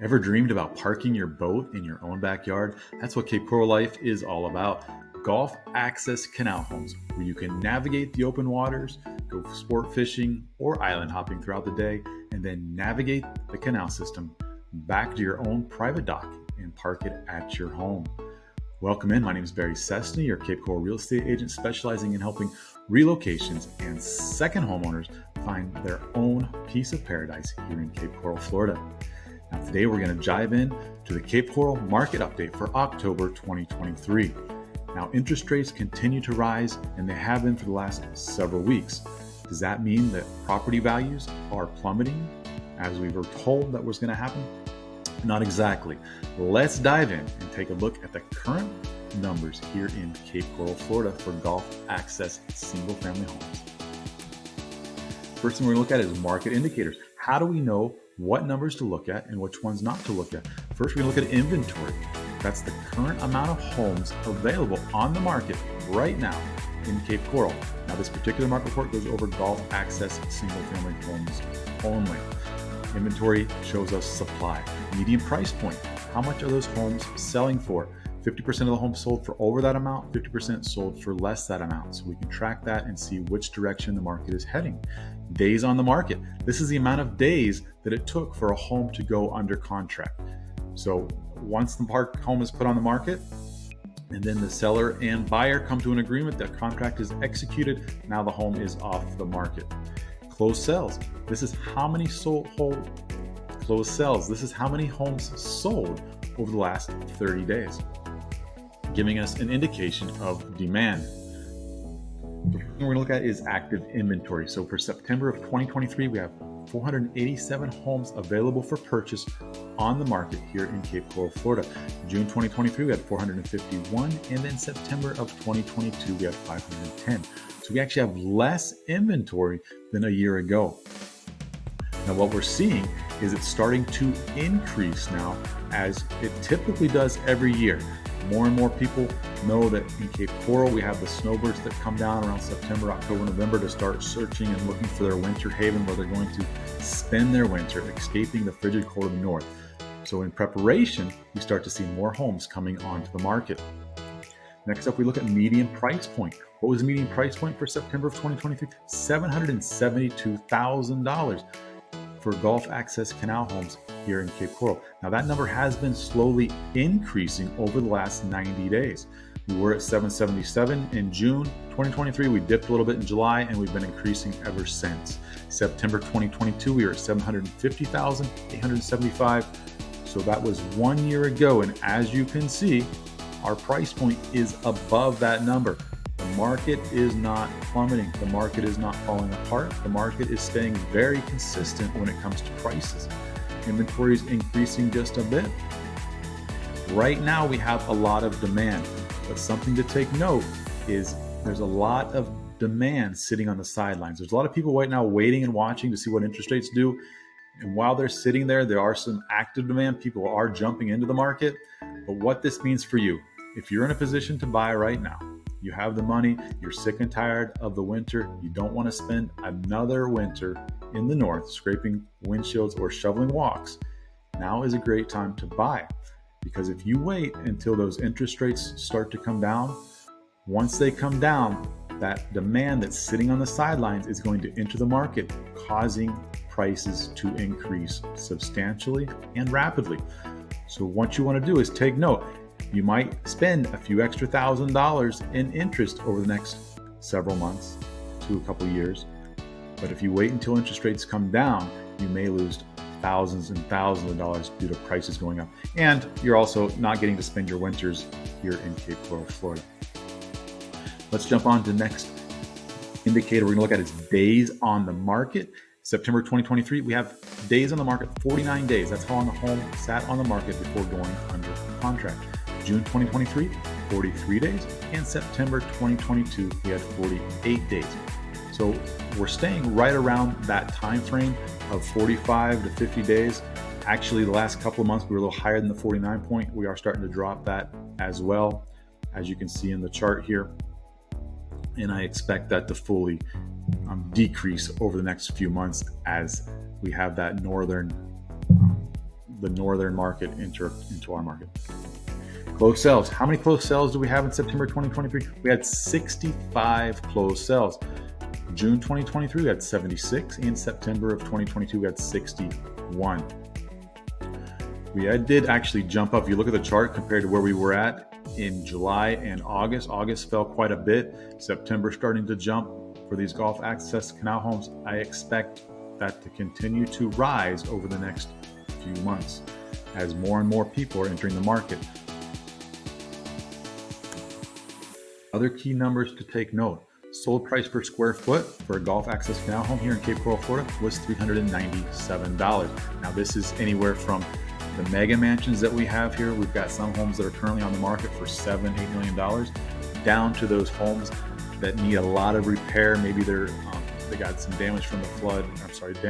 Ever dreamed about parking your boat in your own backyard? That's what Cape Coral life is all about. Gulf Access Canal Homes, where you can navigate the open waters, go sport fishing or island hopping throughout the day, and then navigate the canal system back to your own private dock and park it at your home. Welcome in. My name is Barry Cessny, your Cape Coral real estate agent specializing in helping relocations and second homeowners find their own piece of paradise here in Cape Coral, Florida. Now, today we're going to dive in to the Cape Coral market update for October 2023. Now, interest rates continue to rise, and they have been for the last several weeks. Does that mean that property values are plummeting, as we were told that was going to happen? Not exactly. Let's dive in and take a look at the current numbers here in Cape Coral, Florida for Gulf Access single-family homes. First thing we're going to look at is market indicators. How do we know what numbers to look at and which ones not to look at? First, we're going to look at inventory. That's the current amount of homes available on the market right now in Cape Coral. Now, this particular market report goes over Gulf Access single-family homes only. Inventory shows us supply. Median price point. How much are those homes selling for? 50% of the homes sold for over that amount, 50% sold for less that amount. So we can track that and see which direction the market is heading. Days on the market. This is the amount of days that it took for a home to go under contract. So once the home is put on the market, and then the seller and buyer come to an agreement, the contract is executed, now the home is off the market. Closed sales. This is how many closed sales. This is how many homes sold over the last 30 days, giving us an indication of demand. The first thing we're going to look at is active inventory. So for September of 2023, we have 487 homes available for purchase on the market here in Cape Coral, Florida. June 2023, we had 451, and then September of 2022, we had 510. So we actually have less inventory than a year ago. Now, what we're seeing is it's starting to increase now, as it typically does every year. More and more people know that in Cape Coral, we have the snowbirds that come down around September, October, November to start searching and looking for their winter haven where they're going to spend their winter, escaping the frigid cold of the north. So in preparation, we start to see more homes coming onto the market. Next up, we look at median price point. What was the median price point for September of 2023? $772,000 for Gulf Access Canal homes here in Cape Coral. Now, that number has been slowly increasing over the last 90 days. We were at 777 in June 2023. We dipped a little bit in July, and we've been increasing ever since. September 2022, we were at 750,875. So that was 1 year ago. And as you can see, our price point is above that number. The market is not plummeting. The market is not falling apart. The market is staying very consistent when it comes to prices. Inventory is increasing just a bit. Right now, we have a lot of demand, but something to take note is there's a lot of demand sitting on the sidelines. There's a lot of people right now waiting and watching to see what interest rates do. And while they're sitting there, there are some active demand. People are jumping into the market. But what this means for you, if you're in a position to buy right now, you have the money, you're sick and tired of the winter, you don't want to spend another winter in the north scraping windshields or shoveling walks, now is a great time to buy. Because if you wait until those interest rates start to come down, once they come down, that demand that's sitting on the sidelines is going to enter the market, causing prices to increase substantially and rapidly. So what you want to do is take note. You might spend a few extra $1,000s in interest over the next several months to a couple years. But if you wait until interest rates come down, you may lose thousands and thousands of dollars due to prices going up. And you're also not getting to spend your winters here in Cape Coral, Florida. Let's jump on to the next indicator we're going to look at is days on the market. September 2023, we have days on the market, 49 days. That's how long the home sat on the market before going under contract. June 2023, 43 days, and September 2022, we had 48 days. So we're staying right around that time frame of 45 to 50 days. Actually, the last couple of months, we were a little higher than the 49 point. We are starting to drop that as well, as you can see in the chart here. And I expect that to fully decrease over the next few months as we have that northern the northern market into our market. Closed sales. How many closed sales do we have in September 2023? We had 65 closed sales. June 2023, we had 76. In September of 2022, we had 61. We did actually jump up. If you look at the chart compared to where we were at in July and August, August fell quite a bit. September starting to jump for these Gulf Access Canal homes. I expect that to continue to rise over the next few months as more and more people are entering the market. Other key numbers to take note. Sold price per square foot for a Gulf Access Canal home here in Cape Coral, Florida was $397. Now this is anywhere from the mega mansions that we have here. We've got some homes that are currently on the market for $7-8 million, down to those homes that need a lot of repair. Maybe they got some damage from the flood. Flood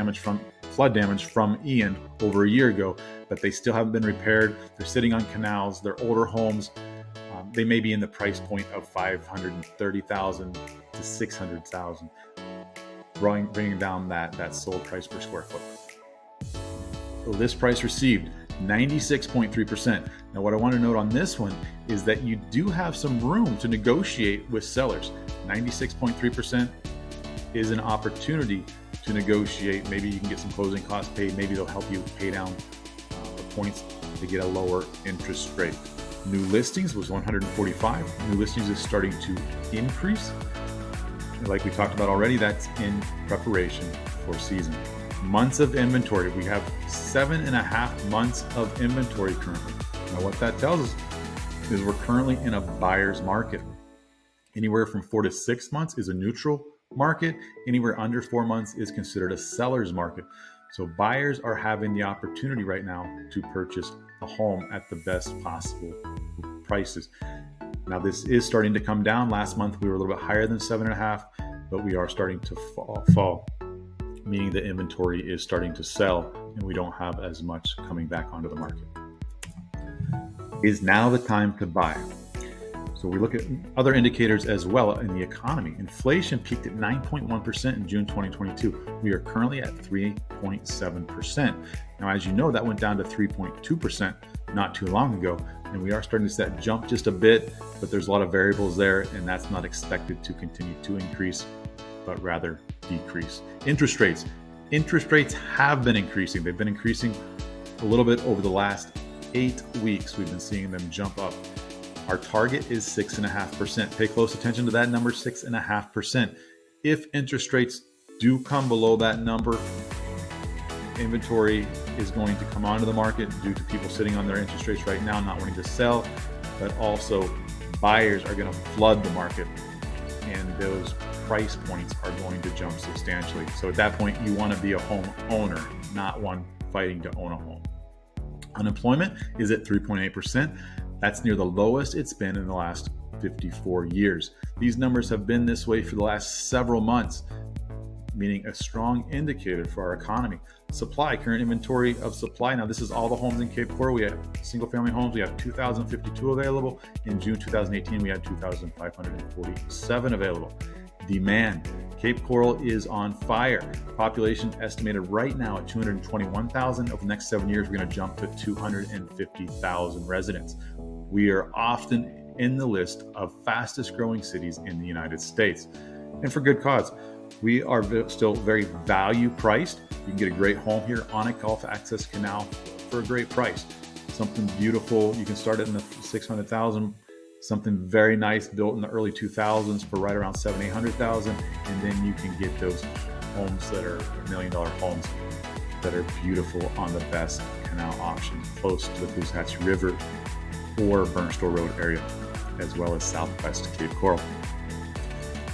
damage from Ian over a year ago, but they still haven't been repaired. They're sitting on canals. They're older homes. They may be in the price point of $530,000 to $600,000, bringing down that sold price per square foot. So this price received 96.3%. Now what I want to note on this one is that you do have some room to negotiate with sellers. 96.3% is an opportunity to negotiate. Maybe you can get some closing costs paid. Maybe they'll help you pay down the points to get a lower interest rate. New listings was 145. New listings is starting to increase. Like we talked about already, that's in preparation for season. Months of inventory. We have 7.5 months of inventory currently. Now what that tells us is we're currently in a buyer's market. Anywhere from 4 to 6 months is a neutral market. Anywhere under 4 months is considered a seller's market. So buyers are having the opportunity right now to purchase a home at the best possible prices. Now this is starting to come down. Last month we were a little bit higher than 7.5, but we are starting to fall, meaning the inventory is starting to sell and we don't have as much coming back onto the market. Is now the time to buy? So we look at other indicators as well in the economy. Inflation peaked at 9.1% in June 2022. We are currently at 3.7%. Now, as you know, that went down to 3.2% not too long ago, and we are starting to see that jump just a bit, but there's a lot of variables there, and that's not expected to continue to increase, but rather decrease. Interest rates. Interest rates have been increasing. They've been increasing a little bit over the last 8 weeks. We've been seeing them jump up. Our target is 6.5%. Pay close attention to that number, 6.5%. If interest rates do come below that number, inventory is going to come onto the market due to people sitting on their interest rates right now, not wanting to sell, but also buyers are going to flood the market and those price points are going to jump substantially. So at that point, you want to be a home owner, not one fighting to own a home. Unemployment is at 3.8%. That's near the lowest it's been in the last 54 years. These numbers have been this way for the last several months, meaning a strong indicator for our economy. Supply, current inventory of supply. Now this is all the homes in Cape Coral. We have single family homes. We have 2,052 available. In June 2018, we had 2,547 available. Demand. Cape Coral is on fire. Population estimated right now at 221,000. Over the next 7 years, we're going to jump to 250,000 residents. We are often in the list of fastest growing cities in the United States, and for good cause. We are still very value priced. You can get a great home here on a Gulf Access Canal for a great price. Something beautiful. You can start it in the 600,000. Something very nice built in the early 2000s for right around 700,000-800,000, and then you can get those homes that are $1 million homes that are beautiful on the best canal options, close to the Cooshatchee River or Burnt Store Road area, as well as Southwest Cape Coral.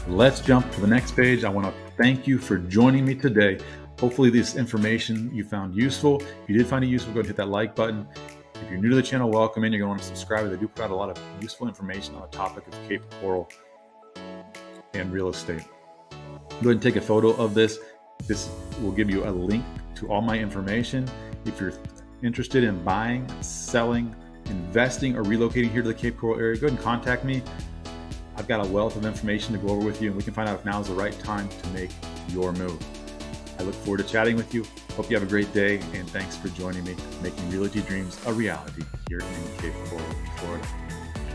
Let's jump to the next page. I want to thank you for joining me today. Hopefully this information you found useful. If you did find it useful, go ahead and hit that like button. If you're new to the channel, welcome in. You're going to want to subscribe. They do put out a lot of useful information on the topic of Cape Coral and real estate. Go ahead and take a photo of this. This will give you a link to all my information. If you're interested in buying, selling, investing, or relocating here to the Cape Coral area, go ahead and contact me. I've got a wealth of information to go over with you, and we can find out if now is the right time to make your move. I look forward to chatting with you. Hope you have a great day, and thanks for joining me, making realty dreams a reality here in Cape Coral.